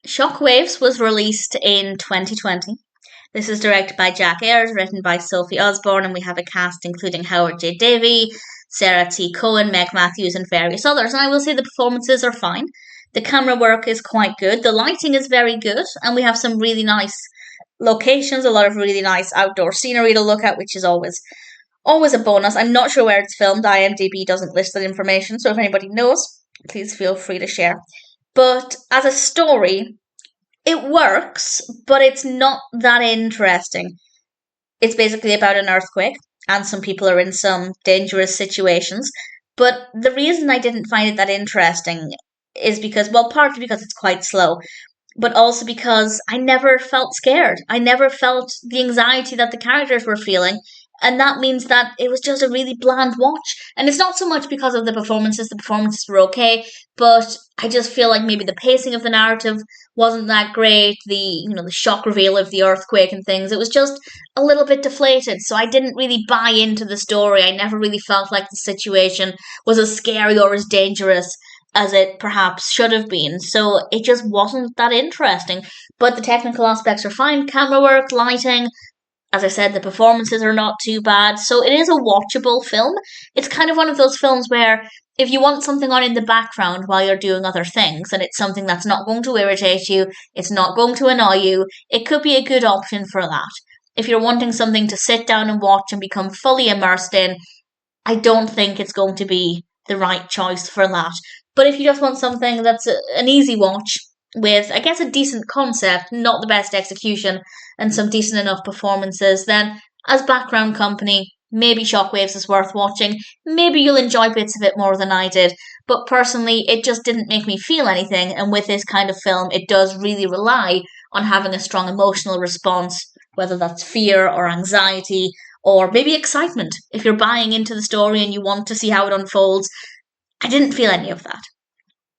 Shockwaves was released in 2020. This is directed by Ayers, written by Sophie Osbourne, and we have a cast including Howard J. Davey, Sarah T. Cohen, Meg Matthews, and various others. And I will say the performances are fine. The camera work is quite good. The lighting is very good, and we have some really nice locations, a lot of really nice outdoor scenery to look at, which is always a bonus. I'm not sure where it's filmed. IMDb doesn't list that information, so if anybody knows, please feel free to share. But as a story, it works, but it's not that interesting. It's basically about an earthquake, and some people are in some dangerous situations. But the reason I didn't find it that interesting is because, well, partly because it's quite slow, but also because I never felt scared. I never felt the anxiety that the characters were feeling. And that means that it was just a really bland watch. And it's not so much because of the performances were okay, but I just feel like maybe the pacing of the narrative wasn't that great. The shock reveal of the earthquake and things, it was just a little bit deflated. So I didn't really buy into the story. I never really felt like the situation was as scary or as dangerous as it perhaps should have been. So it just wasn't that interesting. But the technical aspects are fine. Camera work, lighting, as I said, the performances are not too bad. So it is a watchable film. It's kind of one of those films where if you want something on in the background while you're doing other things, and it's something that's not going to irritate you, it's not going to annoy you, it could be a good option for that. If you're wanting something to sit down and watch and become fully immersed in, I don't think it's going to be the right choice for that. But if you just want something that's an easy watch, with, I guess, a decent concept, not the best execution, and some decent enough performances, then as background company, maybe Shockwaves is worth watching. Maybe you'll enjoy bits of it more than I did. But personally, it just didn't make me feel anything. And with this kind of film, it does really rely on having a strong emotional response, whether that's fear or anxiety or maybe excitement. If you're buying into the story and you want to see how it unfolds, I didn't feel any of that.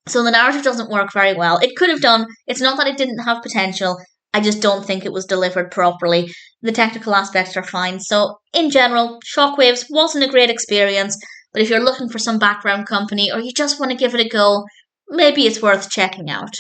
So the narrative doesn't work very well. It could have done. It's not that it didn't have potential. I just don't think it was delivered properly. The technical aspects are fine. So in general, Shockwaves wasn't a great experience. But if you're looking for some background company or you just want to give it a go, maybe it's worth checking out.